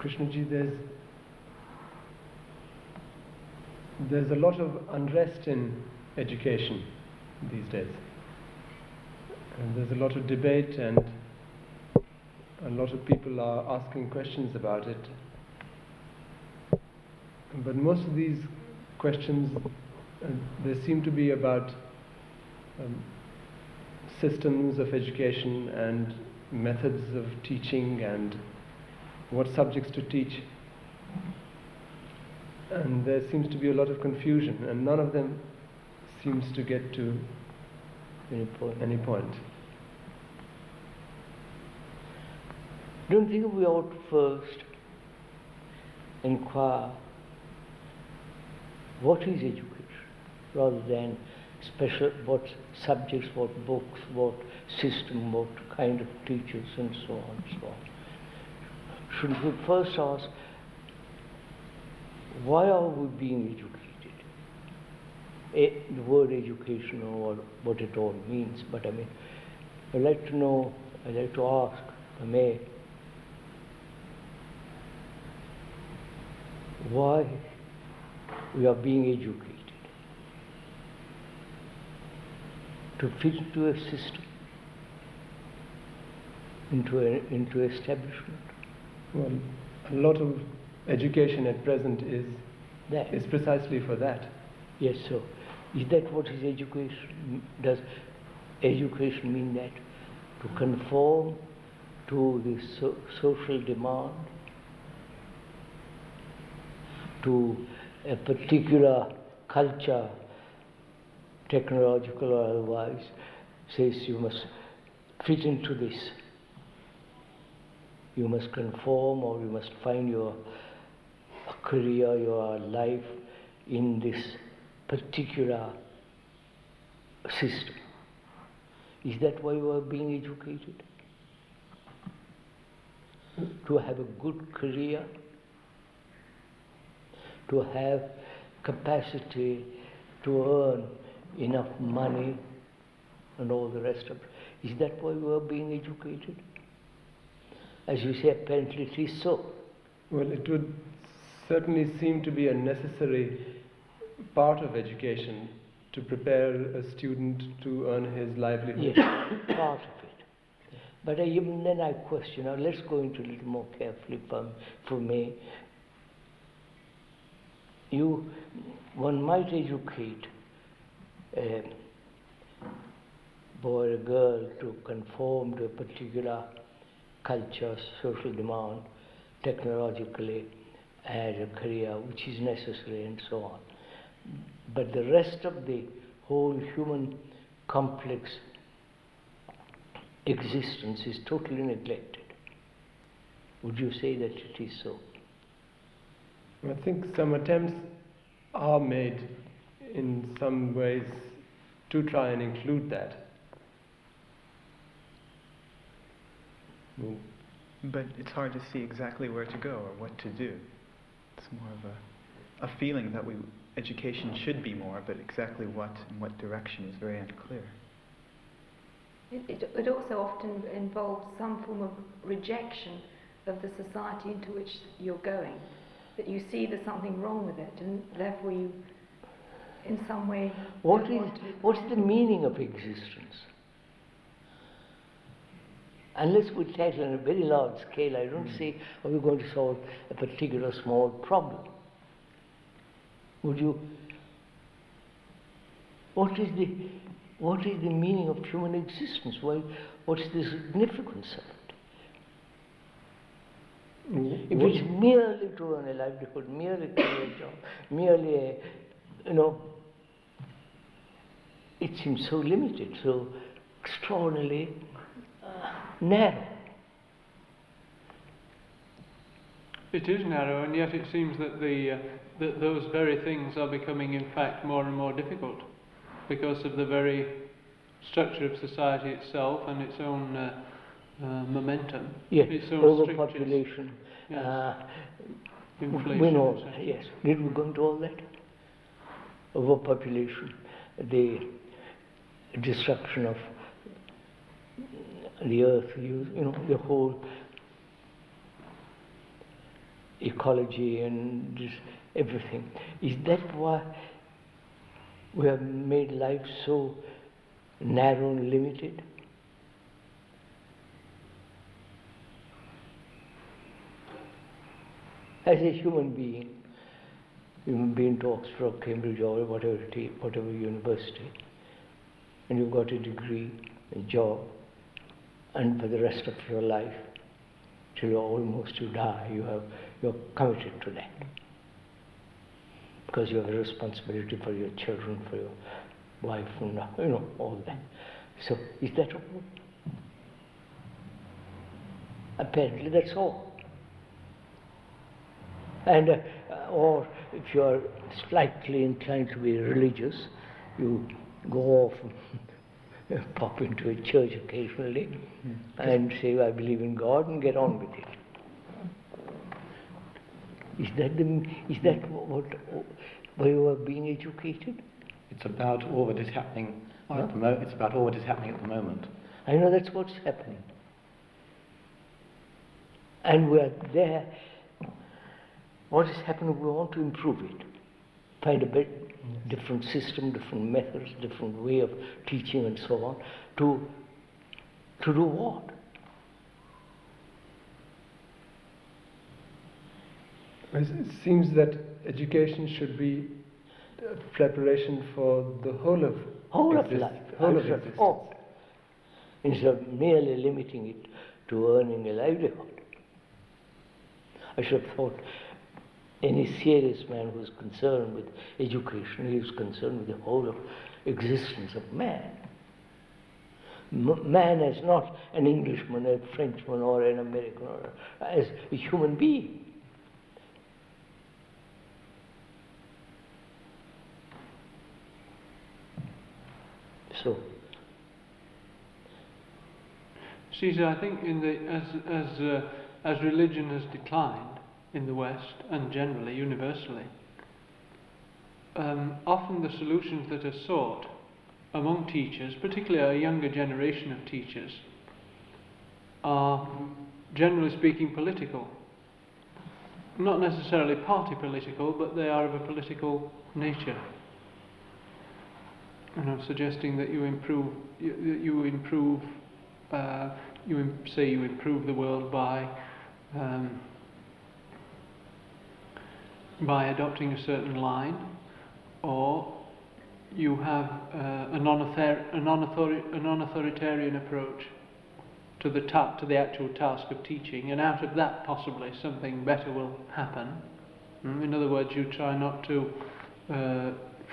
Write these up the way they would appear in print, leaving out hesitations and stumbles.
Krishnaji, there's a lot of unrest in education these days. And there's a lot of debate, and a lot of people are asking questions about it. But most of these questions, they seem to be about systems of education and methods of teaching and what subjects to teach. And there seems to be a lot of confusion, and none of them seems to get to any point. Don't think we ought first inquire what is education, rather than special what subjects, what books, what system, what kind of teachers, and so on and so on. Should we first ask, why are we being educated? The word education, or what it all means, but I mean, I'd like to know, I'd like to ask, if I may, why we are being educated? To fit into a system, into establishment. Well, a lot of education at present is precisely for that. Yes, so is that what is education? Does education mean that? To conform to the social demand, to a particular culture, technological or otherwise, says you must fit into this. You must conform, or you must find your career, your life in this particular system. Is that why you are being educated? To have a good career, to have capacity to earn enough money and all the rest of it. Is that why we are being educated? As you say, apparently it is so. Well, it would certainly seem to be a necessary part of education to prepare a student to earn his livelihood. Yes, part of it. But even then I question, now let's go into a little more carefully for me. One might educate a boy or girl to conform to a particular culture, social demand, technologically, as a career, which is necessary, and so on. But the rest of the whole human complex existence is totally neglected. Would you say that it is so? I think some attempts are made in some ways to try and include that. But it's hard to see exactly where to go or what to do. It's more of a feeling that education should be more, but exactly what and what direction is very unclear. It also often involves some form of rejection of the society into which you're going, that you see there's something wrong with it, and therefore you, in some way... What's the meaning of existence? Unless we tackle on a very large scale, I don't see how we're going to solve a particular small problem. Would you? What is the meaning of human existence? What's the significance of it? If it's merely to earn a livelihood, merely to a job, merely it seems so limited, so extraordinarily narrow. It is narrow, and yet it seems that that those very things are becoming, in fact, more and more difficult because of the very structure of society itself and its own momentum. Yes, its own overpopulation. Yes. Inflation. We know that, yes. Did we go into all that? Overpopulation, the destruction of the earth, the whole ecology and this, everything. Is that why we have made life so narrow and limited? As a human being to Oxford or Cambridge or whatever university, and you've got a degree, a job, and for the rest of your life, till you die, you're committed to that. Because you have a responsibility for your children, for your wife, and all that. So, is that all? Apparently that's all. And, or if you are slightly inclined to be religious, you go off and pop into a church occasionally and say, I believe in God, and get on with it. Is that what why you are being educated? It's about all that is happening at the moment. It's about all that is happening at the moment. I know that's what's happening. And we are there. What is happening, we want to improve it. Find a bit different system, different methods, different way of teaching and so on. To do what? It seems that education should be a preparation for the whole of life. Whole of existence. Instead of merely limiting it to earning a livelihood. I should have thought any serious man who is concerned with education, he is concerned with the whole of existence of man. Man as not an Englishman, a Frenchman, or an American, or as a human being. So, Caesar, I think as religion has declined in the West and generally, universally, often the solutions that are sought among teachers, particularly a younger generation of teachers, are generally speaking political. Not necessarily party political, but they are of a political nature. And I'm suggesting that you improve the world by adopting a certain line, or you have a non-authoritarian approach to the actual task of teaching, and out of that possibly something better will happen. In other words, you try not to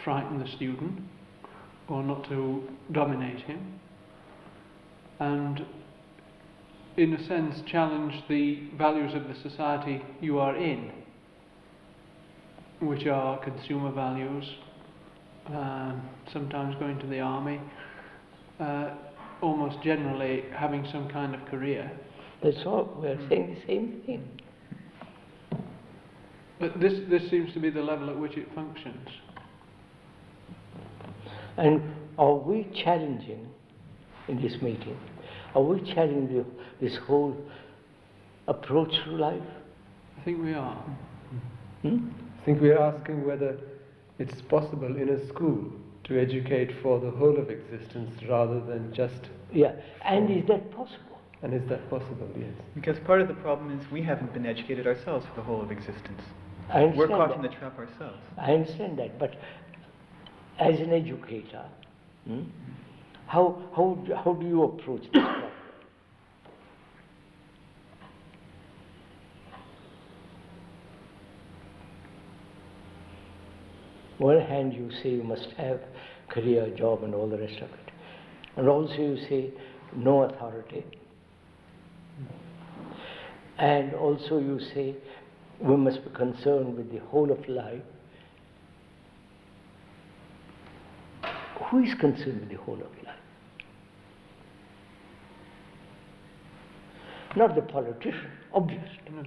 frighten the student, or not to dominate him, and in a sense challenge the values of the society you are in, which are consumer values, sometimes going to the army, almost generally having some kind of career. That's all, we're saying the same thing. But this seems to be the level at which it functions. And are we challenging, in this meeting, are we challenging this whole approach to life? I think we are. I think we are asking whether it's possible in a school to educate for the whole of existence rather than just... Yeah, and is that possible? And is that possible, yes. Because part of the problem is we haven't been educated ourselves for the whole of existence. I understand We're caught that. in the trap ourselves. I understand that, but as an educator, how do you approach this problem? On one hand, you say you must have career, job, and all the rest of it, and also you say no authority, and also you say we must be concerned with the whole of life. Who is concerned with the whole of life? Not the politician, obviously. No.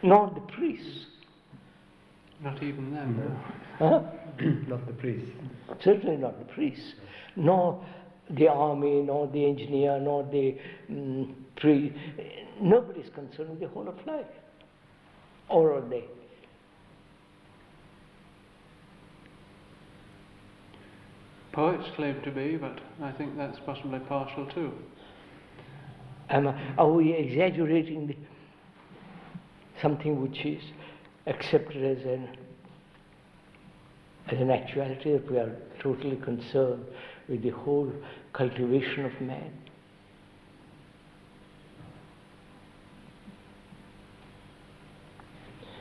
Nor the priest. Not even them. No. Huh? Not the priest. Certainly not the priest. Nor the army, nor the engineer, nor the priest. Nobody is concerned with the whole of life. Or are they? Poets claim to be, but I think that's possibly partial too. Are we exaggerating something which is accepted as an actuality, that we are totally concerned with the whole cultivation of man?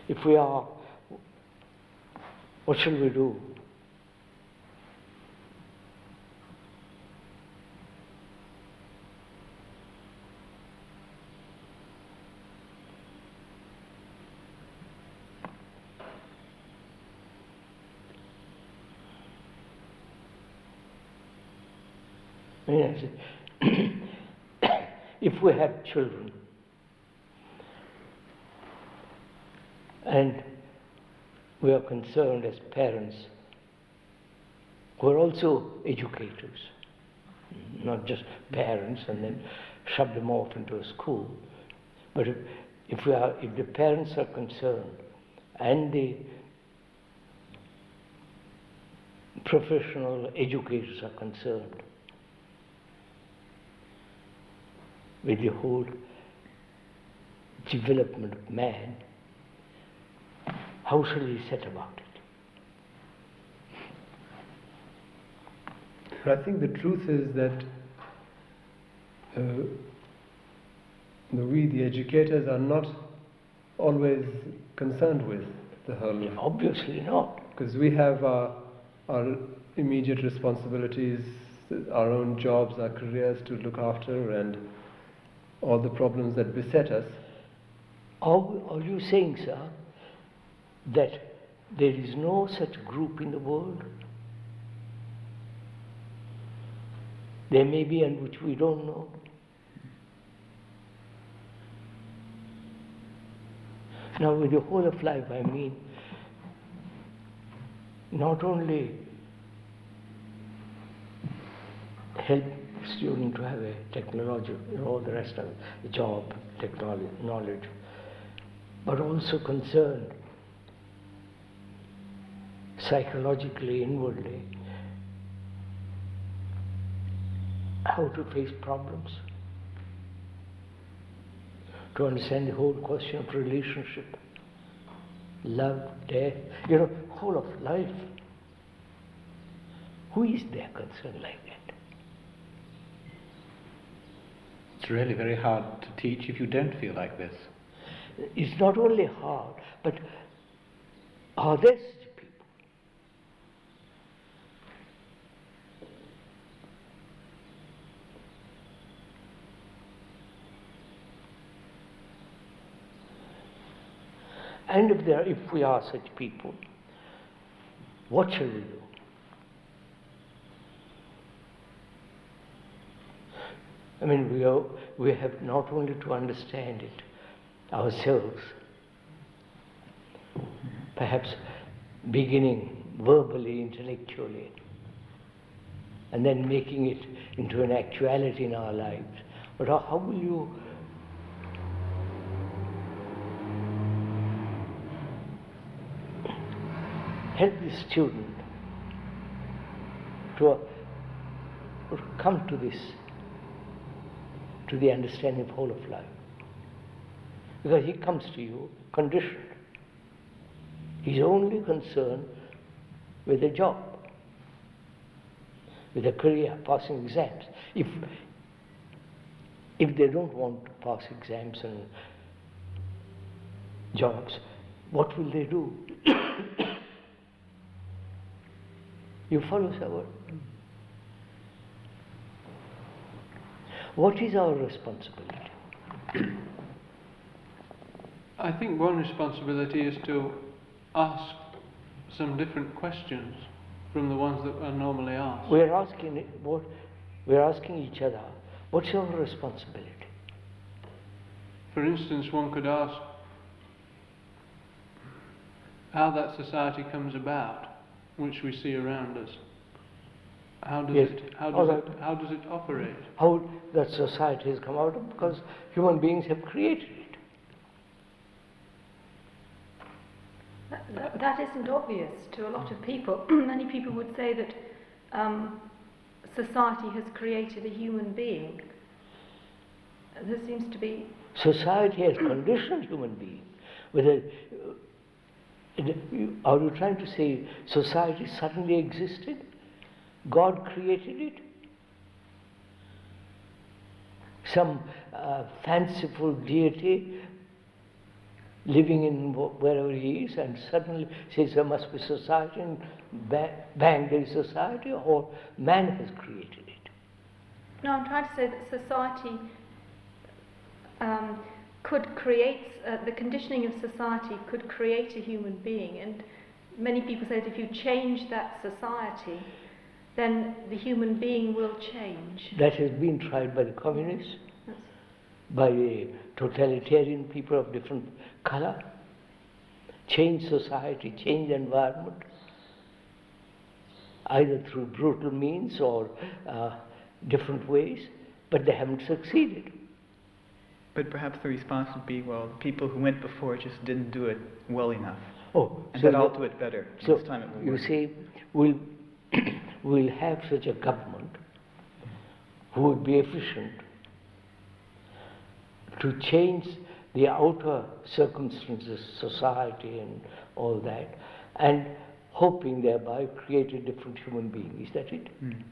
If we are, what shall we do? Yes. If we have children and we are concerned as parents, who are also educators, not just parents and then shove them off into a school, but if the parents are concerned and the professional educators are concerned with the whole development of man, how shall we set about it? But I think the truth is that we, the educators, are not always concerned with the whole. Obviously not. Because we have our immediate responsibilities, our own jobs, our careers to look after, and all the problems that beset us. Are you saying, sir, that there is no such group in the world? There may be, and which we don't know. Now, with the whole of life, I mean, not only help student to have a technology, all the rest of the job, technology, knowledge, but also concerned psychologically, inwardly, how to face problems, to understand the whole question of relationship, love, death, whole of life. Who is there concerned like that? It's really very hard to teach if you don't feel like this. It's not only hard, but are there such people? And if we are such people, what shall we do? I mean, we have not only to understand it ourselves, perhaps beginning verbally, intellectually, and then making it into an actuality in our lives. But how will you help the student to come to this, to the understanding of whole of life? Because he comes to you conditioned. He's only concerned with a job, with a career, passing exams. If they don't want to pass exams and jobs, what will they do? You follow, sir? What is our responsibility? I think one responsibility is to ask some different questions from the ones that are normally asked. We're asking each other, what's your responsibility? For instance, one could ask how that society comes about, which we see around us. How does it operate? How that society has come out? Because human beings have created it. That isn't obvious to a lot of people. Many people would say that society has created a human being. There seems to be... Society has conditioned human being. Whether, are you trying to say society suddenly existed? God created it? Some fanciful deity living in wherever he is and suddenly says there must be society and bang, there is society, or man has created it? No, I'm trying to say that society could create, the conditioning of society could create a human being, and many people say that if you change that society, then the human being will change. That has been tried by the communists, by the totalitarian people of different color. Change society, change environment, either through brutal means or different ways, but they haven't succeeded. But perhaps the response would be, well, the people who went before just didn't do it well enough. Oh, And so that I'll do it better. So This time it will you work. see, we'll have such a government who would be efficient to change the outer circumstances, society and all that, and hoping thereby create a different human being. Is that it? Mm.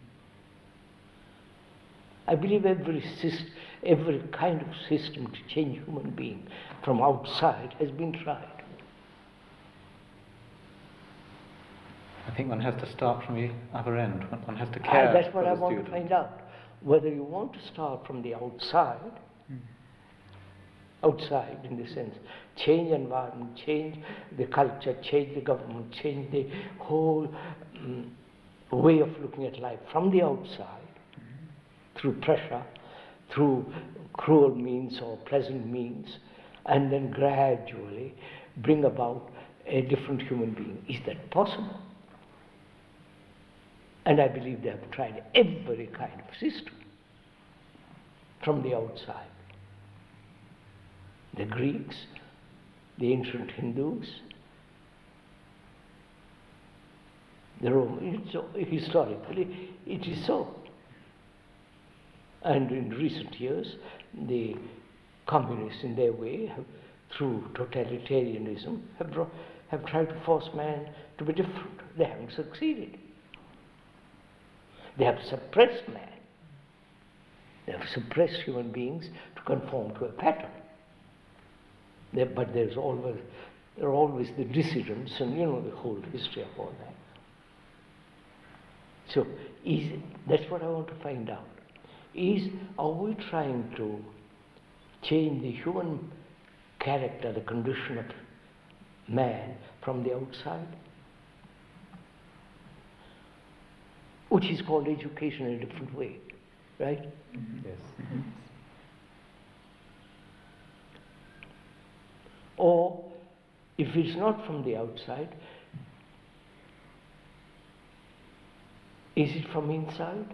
I believe every kind of system to change human being from outside has been tried. I think one has to start from the other end. One has to care. That's what for I the want student. to find out. Whether you want to start from the outside, outside in the sense, change environment, change the culture, change the government, change the whole way of looking at life from the outside, through pressure, through cruel means or pleasant means, and then gradually bring about a different human being. Is that possible? And I believe they have tried every kind of system from the outside. The Greeks, the ancient Hindus, the Romans. Historically, it is so. And in recent years, the communists, in their way, through totalitarianism, have tried to force man to be different. They haven't succeeded. They have suppressed man. They have suppressed human beings to conform to a pattern. But there are always the dissidents, and you know the whole history of all that. So, that's what I want to find out. Are we trying to change the human character, the condition of man from the outside? Which is called education in a different way, right? Yes. Or, if it's not from the outside, is it from inside?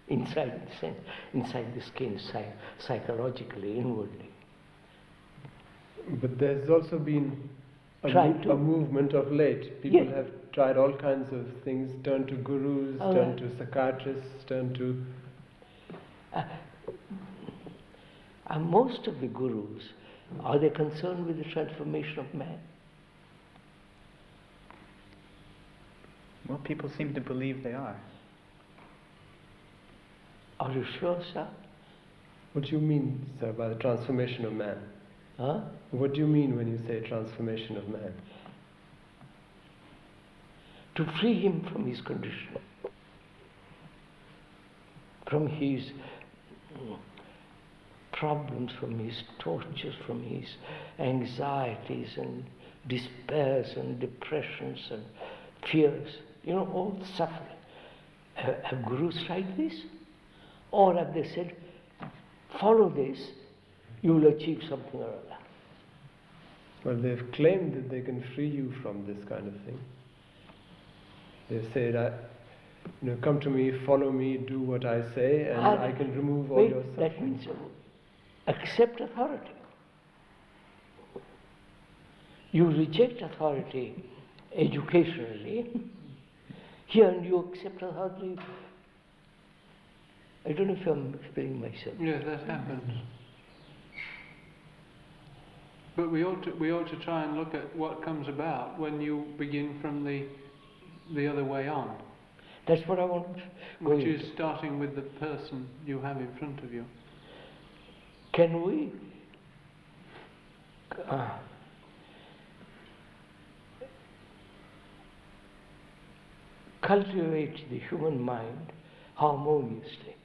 Inside the sense, inside the skin, psychologically, inwardly. But there's also been a to- movement of late. People Yeah. have tried all kinds of things, turned to gurus, Oh, turned yeah. to psychiatrists, turned to... And most of the gurus, are they concerned with the transformation of man? Well, people seem to believe they are. Are you sure, sir? What do you mean, sir, by the transformation of man? Huh? What do you mean when you say transformation of man? To free him from his condition, from his problems, from his tortures, from his anxieties and despairs and depressions and fears, all the suffering. Have gurus tried this? Or have they said, follow this, you will achieve something or other? Well, they've claimed that they can free you from this kind of thing. They've said, come to me, follow me, do what I say, and I can remove all your suffering. That means accept authority. you reject authority educationally, here and you accept authority. I don't know if I'm explaining myself. Yes, that happens. But we ought to try and look at what comes about when you begin from the other way on, That's what I want to go which is into. starting with the person you have in front of you. Can we cultivate the human mind harmoniously?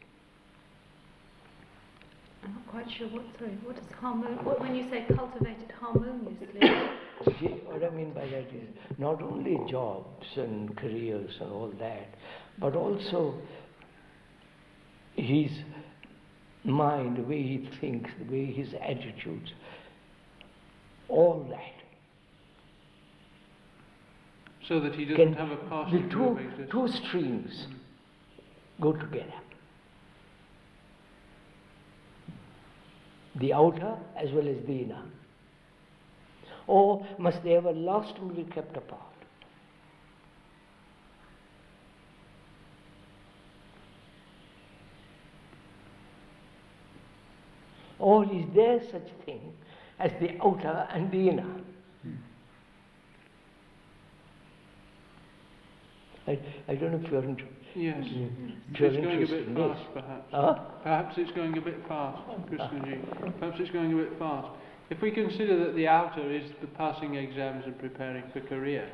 I'm not quite sure what is when you say cultivate it harmoniously? See, what I mean by that is not only jobs and careers and all that, but also his mind, the way he thinks, the way his attitudes, all that. So that he doesn't have a partial the view of existence. two streams go together. The outer as well as the inner. Or must they everlastingly be kept apart? Or is there such thing as the outer and the inner? I don't know if you're into. Yes. You're It's going a bit interested in this. fast, perhaps. Huh? Perhaps it's going a bit fast, Krishnaji. Perhaps it's going a bit fast. If we consider that the outer is the passing exams and preparing for career.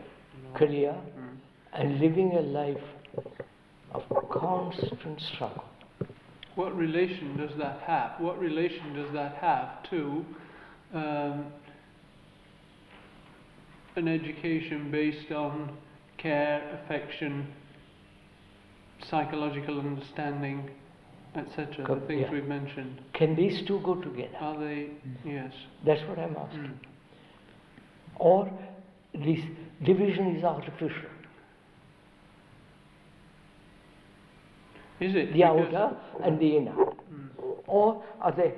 Career and living a life of constant struggle. What relation does that have? What relation does that have to an education based on care, affection, psychological understanding, etc., the things we've mentioned? Can these two go together? Are they? Yes. That's what I'm asking. Or this division is artificial. Is it? The outer and the inner. Or are they?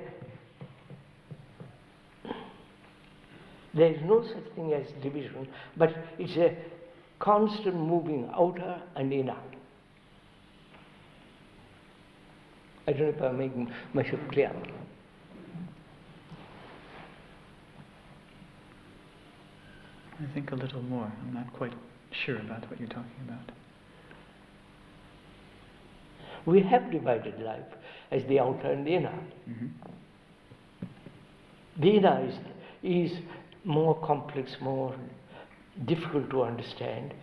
There is no such thing as division, but it's a constant moving outer and inner. I don't know if I'm making myself clear. I think a little more. I'm not quite sure about what you're talking about. We have divided life as the outer and the inner. Mm-hmm. The inner is more complex, more difficult to understand.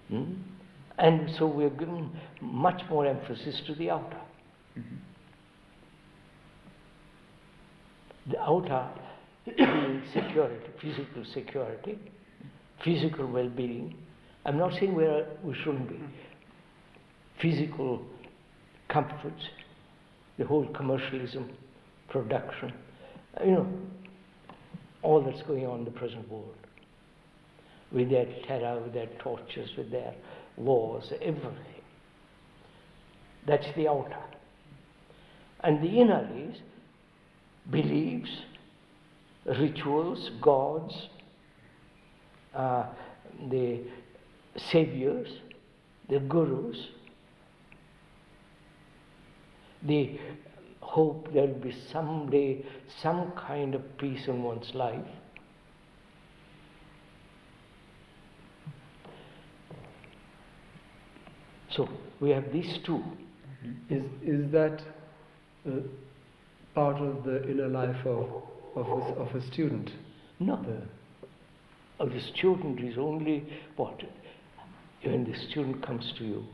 And so we're giving much more emphasis to the outer. Mm-hmm. The outer being security, physical well-being. I'm not saying we shouldn't be. Physical comforts, the whole commercialism, production, all that's going on in the present world. With their terror, with their tortures, with their wars, everything. That's the outer. And the inner is beliefs, rituals, gods, the saviors, the gurus, the hope there will be someday some kind of peace in one's life. So we have these two. Is that part of the inner life of a student? No. The student is only what? When the student comes to you,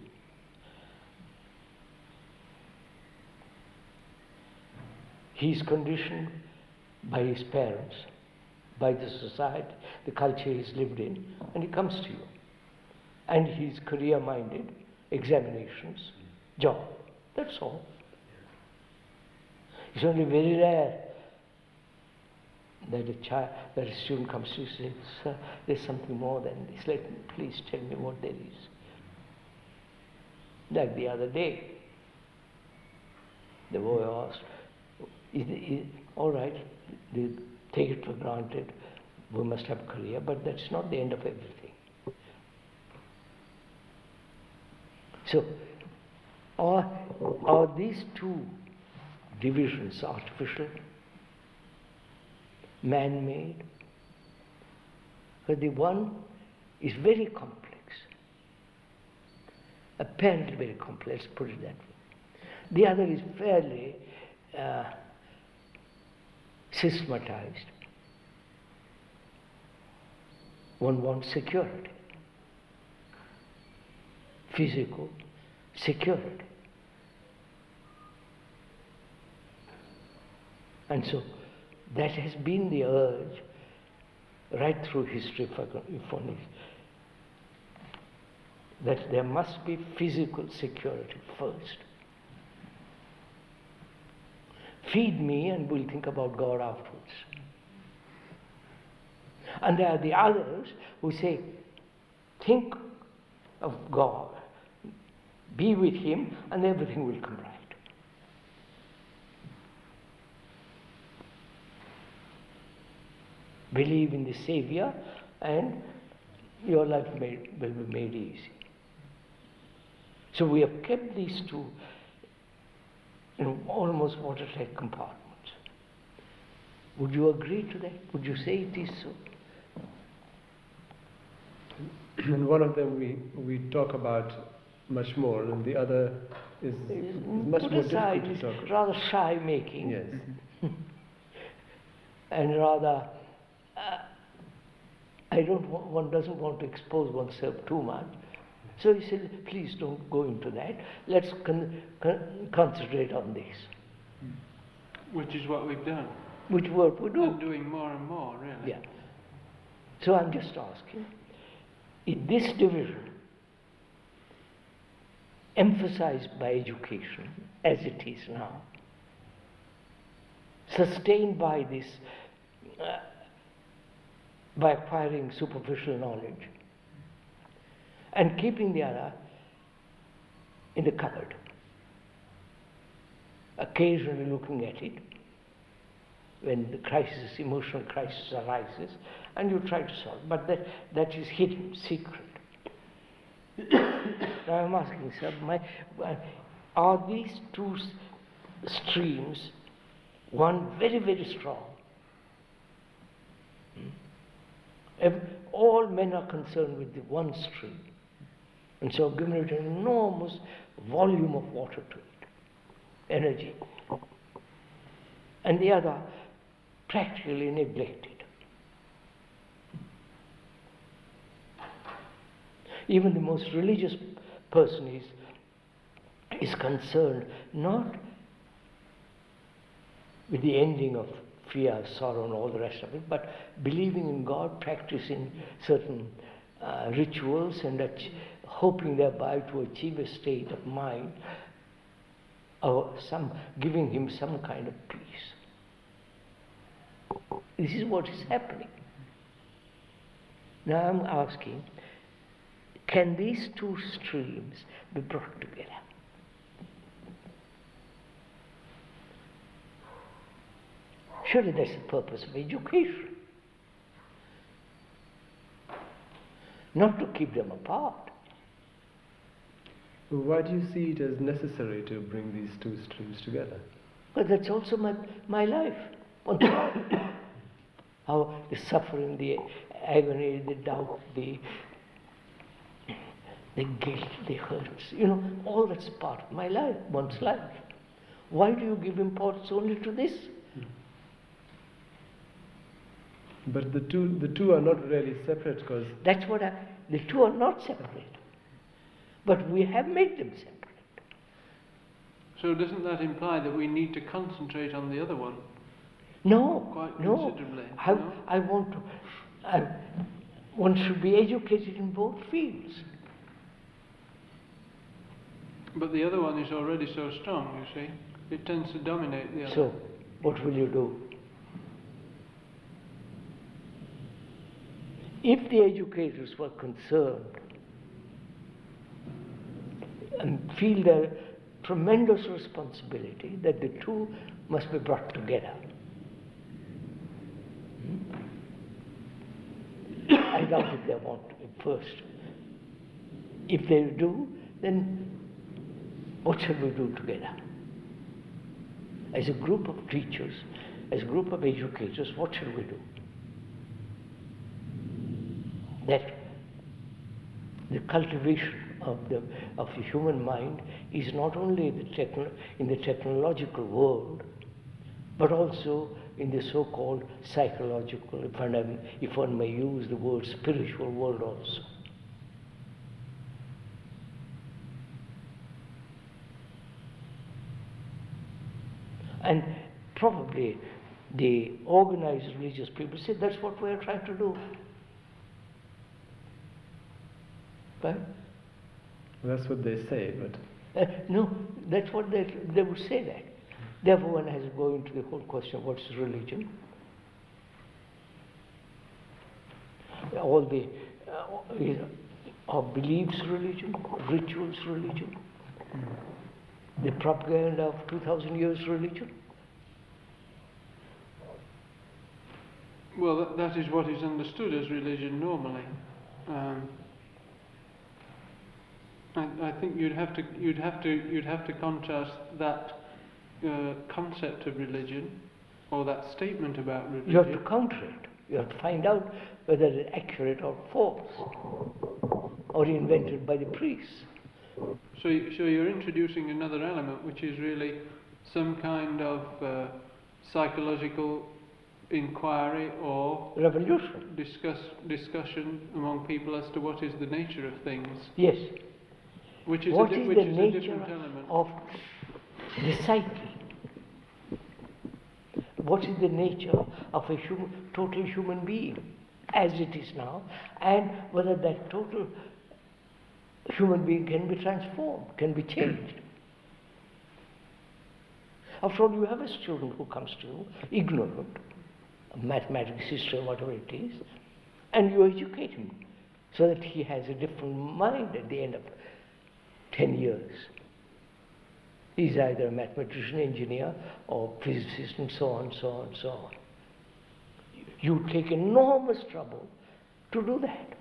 he is conditioned by his parents, by the society, the culture he's lived in, and he comes to you. And he's career-minded, examinations, job. That's all. It's only very rare that a student comes to you and says, "Sir, there's something more than this. Please tell me what there is." Like the other day, the boy asked, all right, they take it for granted. we must have a career, but that's not the end of everything. So, are these two divisions artificial, man-made? But the one is very complex, apparently very complex, put it that way. The other is fairly systematized. One wants security, physical security. And so that has been the urge right through history, if one is, that there must be physical security first. Feed me and we'll think about God afterwards. And there are the others who say, think of God, be with Him, and everything will come right. Believe in the Savior, and your life will be made easy. So we have kept these two in almost watertight compartments. Would you agree to that? Would you say it is so? And one of them we talk about much more, and the other is much put more aside, difficult to talk about. rather shy making. Yes. And rather, one doesn't want to expose oneself too much. So he said, please don't go into that. Let's concentrate on this. Which is what we've done. Which work we do. And doing more and more, really. Yeah. So I'm just asking, in this division, emphasized by education, as it is now, sustained by this, by acquiring superficial knowledge, and keeping the other in the cupboard, occasionally looking at it when the crisis, emotional crisis arises, and you try to solve. But that is hidden, secret. Now I'm asking, sir, are these two streams, one very, very strong? All men are concerned with the one stream, and so given it an enormous volume of water to it, energy, and the other practically neglected. Even the most religious person is concerned not with the ending of fear, sorrow, and all the rest of it, but believing in God, practicing certain rituals, and hoping thereby to achieve a state of mind, or giving him some kind of peace. This is what is happening. Now I'm asking, can these two streams be brought together? Surely that's the purpose of education. Not to keep them apart. Why do you see it as necessary to bring these two streams together? But that's also my life. How the suffering, the agony, the doubt, the guilt, the hurts, all that's part of my life, one's life. Why do you give importance only to this? But the two are not really separate, because That's what the two are not separate. But we have made them separate. So doesn't that imply that we need to concentrate on the other one? No, Quite no. considerably, I want to. One should be educated in both fields. But the other one is already so strong, you see. It tends to dominate the other. So, what will you do? If the educators were concerned and feel their tremendous responsibility that the two must be brought together, find out if they want it first. If they do, then what shall we do together? As a group of teachers, as a group of educators, what shall we do? That the cultivation of the human mind is not only in the technological world, but also in the so-called psychological, if one may use the word spiritual world also. And probably the organized religious people say that's what we are trying to do. Right? That's what they say, but No, that's what they would say that. Therefore, one has to go into the whole question of what's religion. All the our beliefs religion, rituals religion, the propaganda of 2,000 years religion. Well, that is what is understood as religion normally. I think you'd have to contrast that concept of religion, or that statement about religion. You have to counter it. You have to find out whether it's accurate or false, or invented by the priests. So you're introducing another element, which is really some kind of psychological inquiry or Revolution. discussion among people as to what is the nature of things. Yes. Which is What a is which the is a nature different element. of the psyche? What is the nature of a total human being as it is now, and whether that total human being can be transformed, can be changed. After all, you have a student who comes to you ignorant, a mathematics system, whatever it is, and you educate him so that he has a different mind at the end of 10 years. He's either a mathematician, engineer, or physicist, and so on, so on, so on. You take enormous trouble to do that.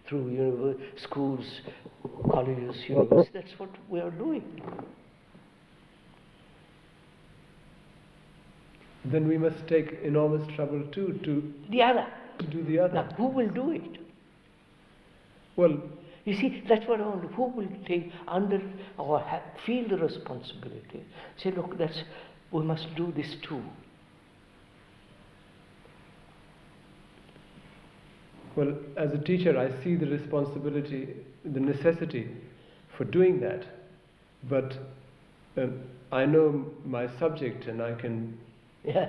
Through schools, colleges, universities, that's what we are doing. then we must take enormous trouble too to The other. do the other. Now, who will do it? Well, You see, that's what I wonder. Who will take under or feel the responsibility? Say, look, we must do this too. well, as a teacher, I see the responsibility, the necessity for doing that. But I know my subject, and I can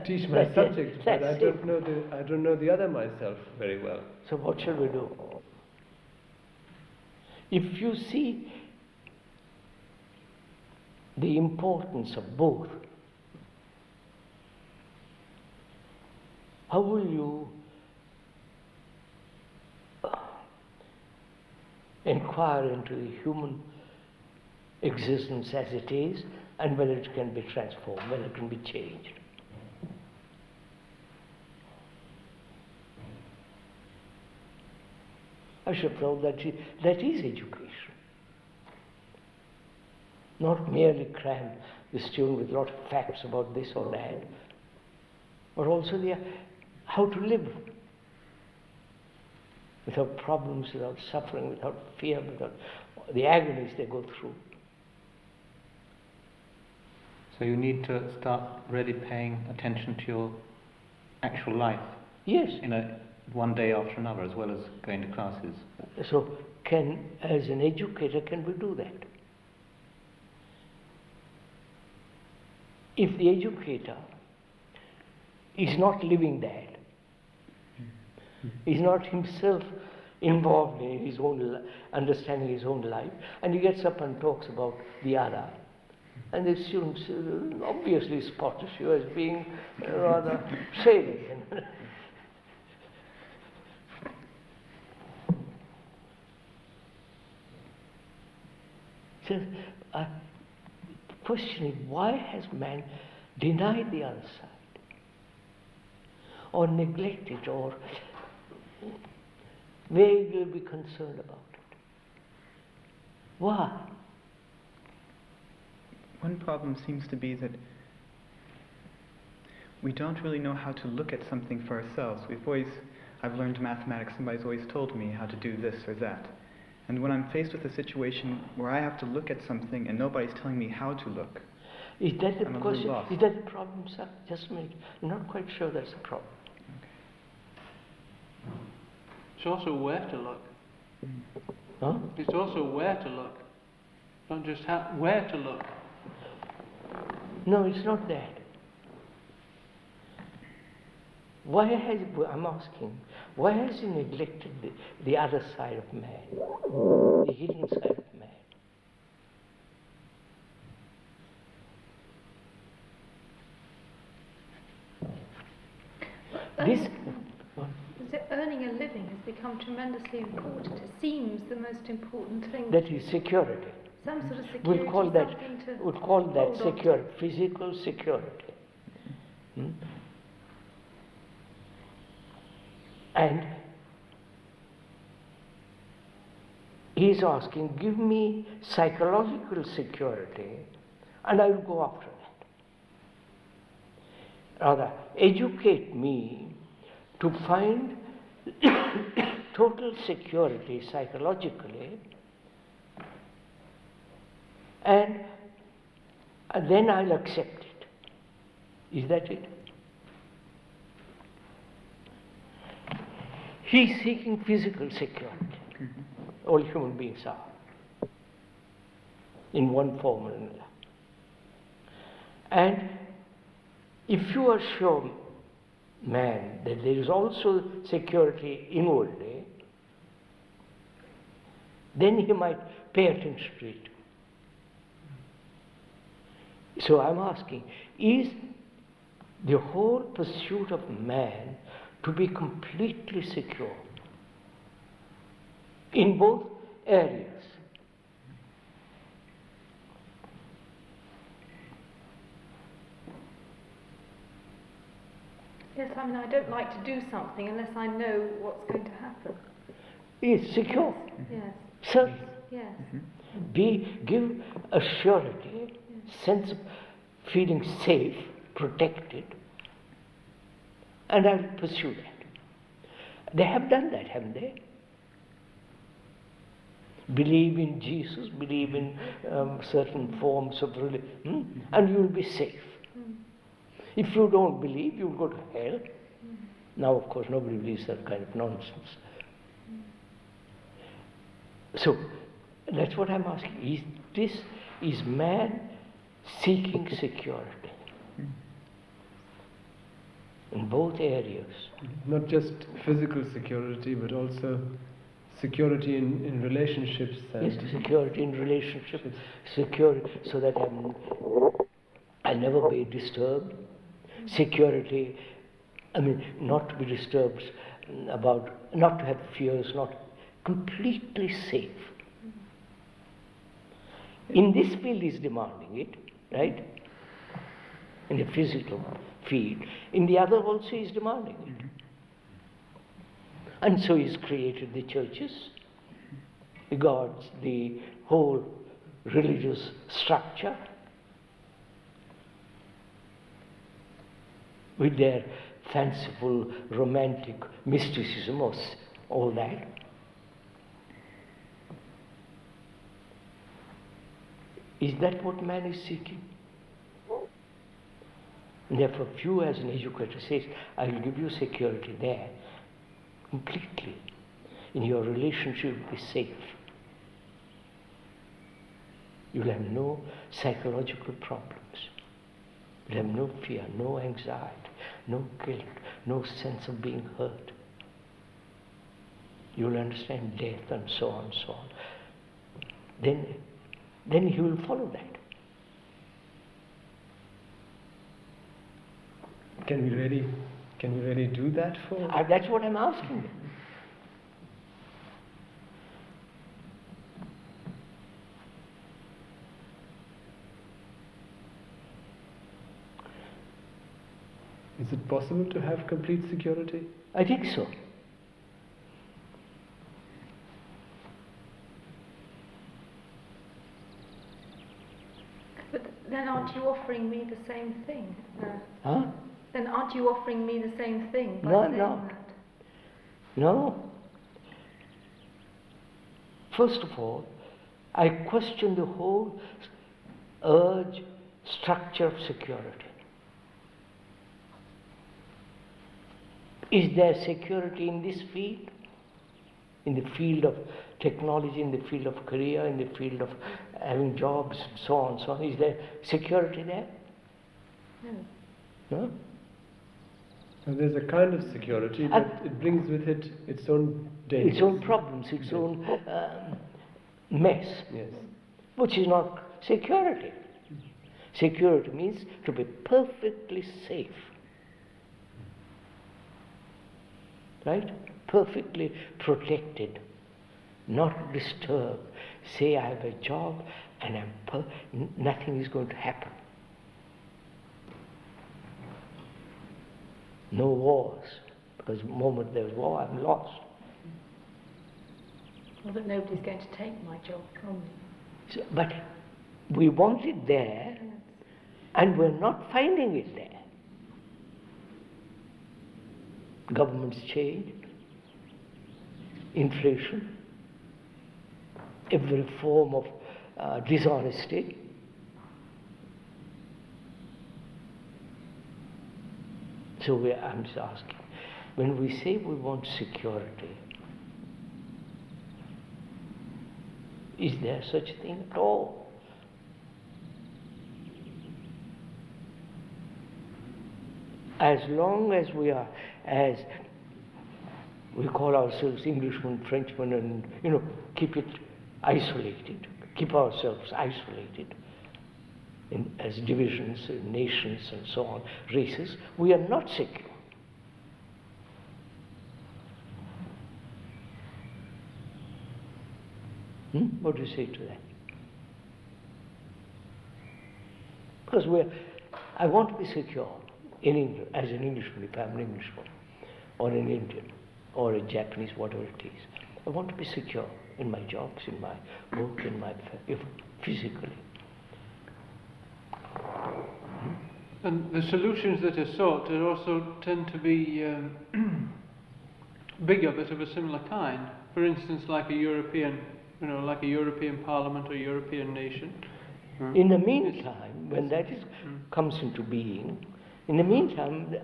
teach my that's it. subject, but I That's don't know the other myself very well. So what shall we do? If you see the importance of both, how will you inquire into the human existence as it is, and whether it can be transformed, whether it can be changed? I should know that is education. Not merely cram the student with a lot of facts about this or that, but also how to live without problems, without suffering, without fear, without the agonies they go through. So you need to start really paying attention to your actual life. Yes. One day after another, as well as going to classes. So as an educator, can we do that? If the educator is not living that, is not himself involved in his own understanding his own life, and he gets up and talks about the other, and the students obviously spot you as being rather shady. So, questioning why has man deny the other side, or neglect it, or they will be concerned about it. Why? One problem seems to be that we don't really know how to look at something for ourselves. I've learned mathematics, somebody's always told me how to do this or that. And when I'm faced with a situation where I have to look at something and nobody's telling me how to look, Is that the I'm a little question? lost. Is that the problem, sir? Just a minute. I'm not quite sure that's the problem. It's also where to look. Huh? It's also where to look. Not just where to look. No, it's not that. I'm asking, why has he neglected the other side of man, the hidden side of man? Earning a living has become tremendously important. It seems the most important thing. That is security. Some sort of security. We'll call that hold on security, physical security. And he's asking, give me psychological security and I will go after that. Rather, educate me to find total security psychologically, and then I'll accept it. Is that it? He's seeking physical security. All human beings are, in one form or another. And if you assure man that there is also security inwardly, then he might pay attention to it. So I'm asking, is the whole pursuit of man to be completely secure in both areas? Yes, I mean, I don't like to do something unless I know what's going to happen. Is secure. Yes. Certain. Yes. Give a surety, sense of feeling safe, protected, and I'll pursue that. They have done that, haven't they? Believe in Jesus, believe in certain forms of religion, and you'll be safe. If you don't believe, you'll go to hell. Now, of course, nobody believes that kind of nonsense. So, that's what I'm asking. Is man seeking security in both areas? Not just physical security, but also security in relationships. Yes, security in relationships, security so that I'll never be disturbed. Security, not to be disturbed not to have fears, not completely safe. In this field is demanding it, right? In the physical field. In the other also is demanding it. And so he's created the churches, the gods, the whole religious structure, with their fanciful, romantic mysticism, all that. Is that what man is seeking? And therefore, if you as an educator says, I will give you security there, completely, in your relationship will be safe. You'll have no psychological problems. You'll have no fear, no anxiety, no guilt, no sense of being hurt. You'll understand death and so on and so on. Then he will follow that. Can we really do that for? That's what I'm asking. Is it possible to have complete security? I think so. But then aren't you offering me the same thing? Huh? Then aren't you offering me the same thing by No, saying no. that? No. First of all, I question the whole urge, structure of security. Is there security in this field? In the field of technology, in the field of career, in the field of having jobs, and so on, so on. Is there security there? No. No? And there's a kind of security, but it brings with it its own dangers. Its own problems, its own mess, Yes. which is not security. Security means to be perfectly safe. Right? Perfectly protected, not disturbed. Say I have a job and nothing is going to happen. No wars, because the moment there's war, I'm lost. Well, that nobody's going to take my job from me. So, but we want it there, and we're not finding it there. Governments change, inflation, every form of dishonesty. So I'm just asking, when we say we want security, is there such a thing at all? As long as we are, as we call ourselves Englishmen, Frenchmen, and keep it isolated, keep ourselves isolated as divisions, nations, and so on, races, we are not secure. What do you say to that? Because I want to be secure in England, as an Englishman, if I'm an Englishman, or an Indian, or a Japanese, whatever it is. I want to be secure in my jobs, in my work, physically. And the solutions that are sought also tend to be bigger, but of a similar kind. For instance, like a European Parliament or European nation. In the meantime, when that comes into being, in the meantime,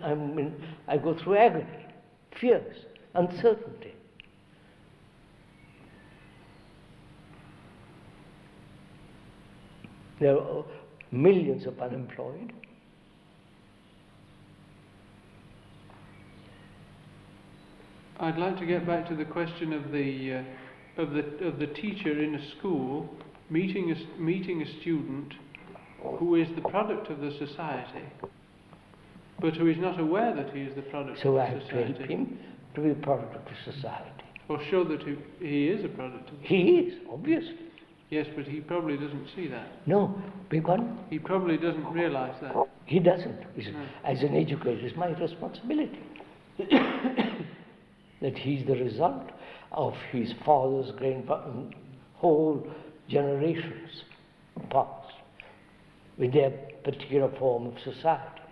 I go through agony, fears, uncertainty. There are millions of unemployed. I'd like to get back to the question of the teacher in a school meeting a student who is the product of the society, but who is not aware that he is the product So I of the have to society. help him to be a product of the society. Or show that he is a product of the He is, obviously. Yes, but he probably doesn't see that. No, big one. He probably doesn't realise that. He doesn't. As an educator, it's my responsibility. That he's the result of his father's whole generations past, with their particular form of society,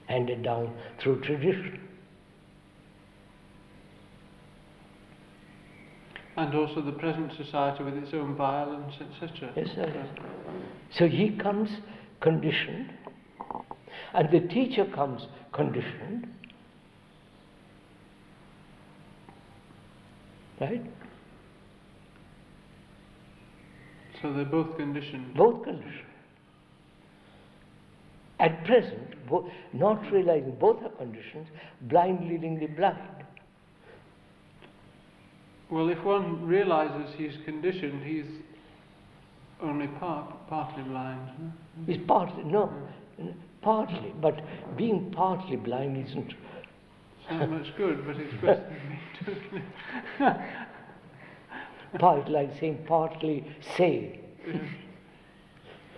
handed down through tradition. And also the present society with its own violence, etc. Yes, sir. So he comes conditioned, and the teacher comes conditioned, right? So they're both conditioned. Both conditioned. At present, not realizing both are conditions, blind leading the blind. Well, if one realizes he's conditioned, he's only partly blind. Huh? It's partly, but being partly blind isn't. Not much good, but it's better than being totally. Like saying partly sane.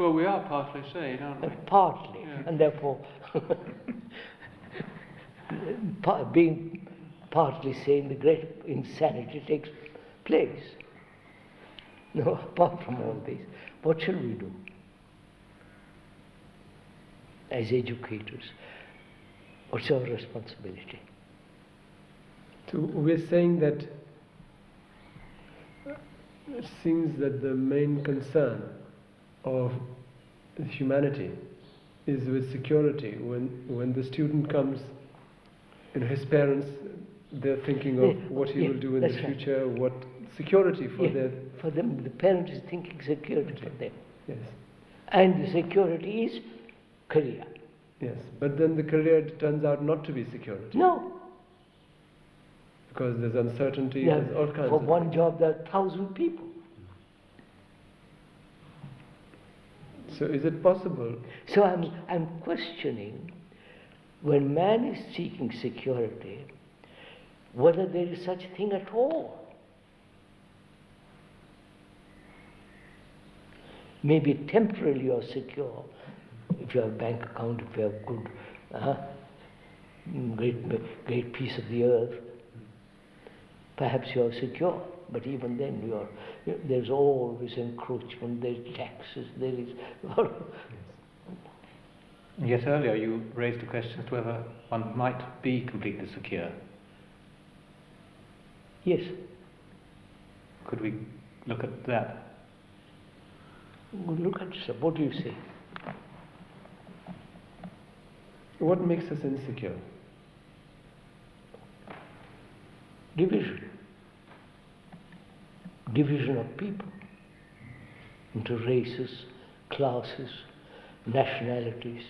Well, we are partly sane, aren't we? Partly, Yeah. and therefore being partly sane, the great insanity takes place. No, apart from all this, what shall we do as educators? What's our responsibility? So we're saying that it seems that the main concern of humanity is with security. When the student comes, his parents, they're thinking of what he will do in the that's right. future, what security for their... For them, the parent is thinking security for them. Yes, And the security is career. yes. But then the career turns out not to be security. No. Because there's uncertainty, Yeah, there's all kinds for of... one job there are 1,000 people. So is it possible? So I'm questioning, when man is seeking security, whether there is such a thing at all. Maybe temporarily you're secure, if you have a bank account, if you have good, great piece of the earth, perhaps you're secure. But even then, there's always encroachment, there's taxes, there is... Yes, earlier you raised a question as to whether one might be completely secure. Yes. Could we look at that? Look at yourself. What do you say? What makes us insecure? Division. Division of people into races, classes, nationalities.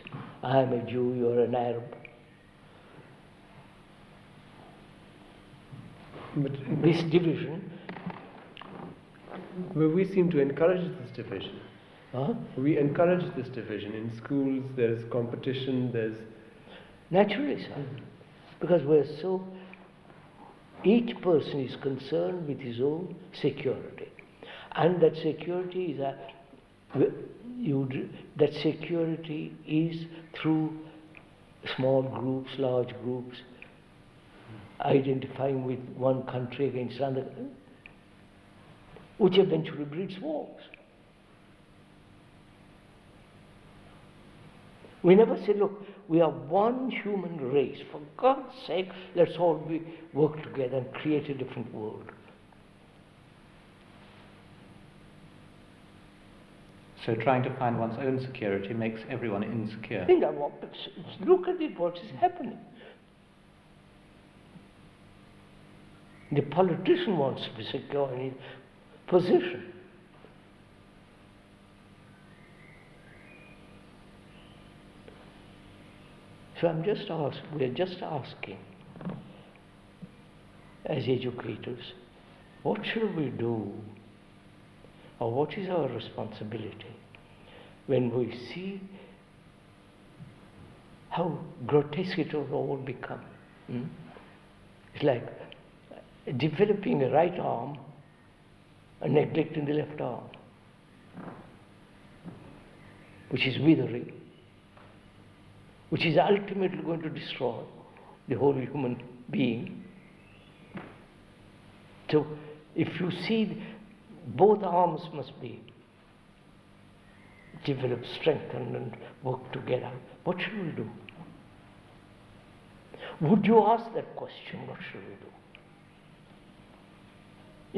I am a Jew, you are an Arab. But This division, we seem to encourage this division. huh? We encourage this division. In schools, there's competition, there's... Naturally, sir. Because we're so... Each person is concerned with his own security. And that security that security is through small groups, large groups, identifying with one country against another, which eventually breeds wars. We never say, look, we are one human race. For God's sake, let's all work together and create a different world. So trying to find one's own security makes everyone insecure. Look at it, what is happening. The politician wants to be secure in his position. So we're just asking, as educators, what should we do, or what is our responsibility when we see how grotesque it will all become? It's like developing a right arm and neglecting the left arm, which is withering, which is ultimately going to destroy the whole human being. So if you see, both arms must be developed, strengthened and work together. What should we do? Would you ask that question, what should we do?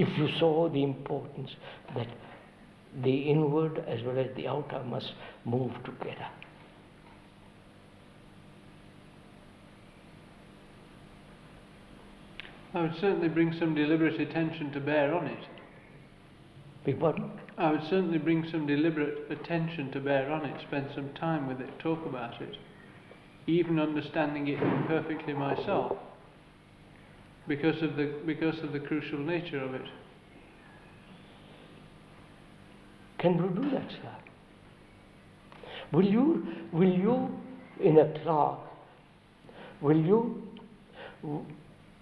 If you saw the importance that the inward as well as the outer must move together. I would certainly bring some deliberate attention to bear on it. Beg pardon? I would certainly bring some deliberate attention to bear on it, spend some time with it, talk about it, even understanding it imperfectly myself, because of the crucial nature of it. Can you do that, sir? Will you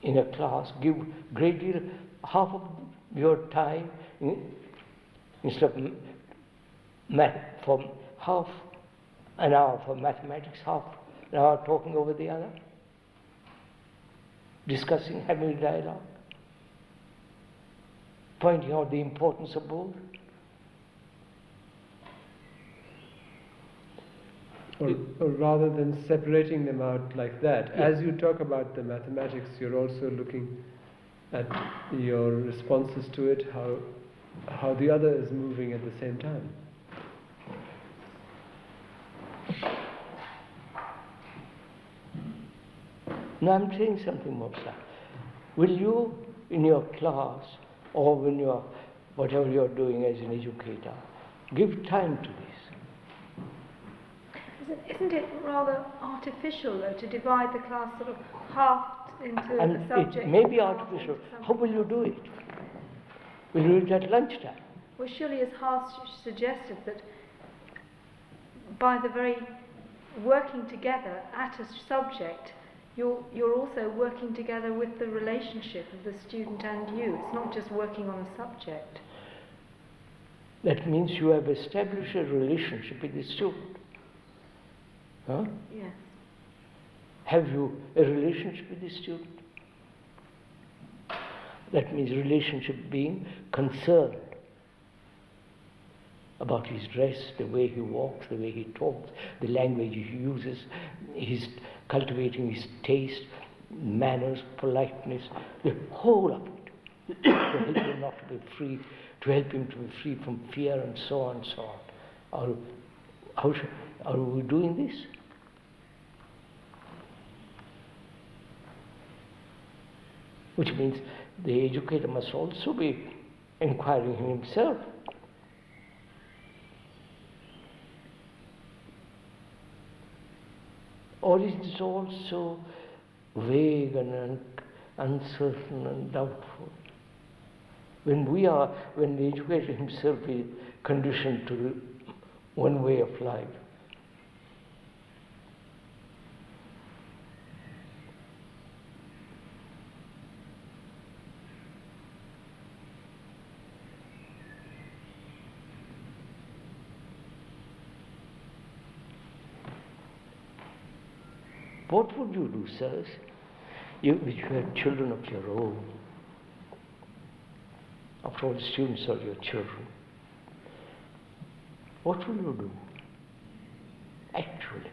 in a class give great deal, half of your time, instead of for half an hour for mathematics, half an hour talking over the other, discussing, having a dialogue, pointing out the importance of both. Or rather than separating them out like that, as you talk about the mathematics, you're also looking at your responses to it, how the other is moving at the same time. Now I'm saying something more, sir. Will you, in your class, or when you're, whatever you're doing as an educator, give time to this? Isn't it rather artificial, though, to divide the class sort of half into And the subject? it may be and half artificial. into something How will you else? do it? Will you do it at lunchtime? Well, surely, as Haas suggested, that by the very working together at a subject, you're also working together with the relationship of the student and you. It's not just working on a subject. That means you have established a relationship with the student. Huh? Yes. Have you a relationship with the student? That means relationship being concerned about his dress, the way he walks, the way he talks, the language he uses, his cultivating his taste, manners, politeness, the whole of it, to help him not to be free, to help him to be free from fear and so on and so on. Are we doing this? Which means the educator must also be inquiring himself. Or is this also vague and uncertain and doubtful? When the educator himself is conditioned to one way of life. What would you do, sirs, if you had children of your own? After all, students are your children. What will you do, actually?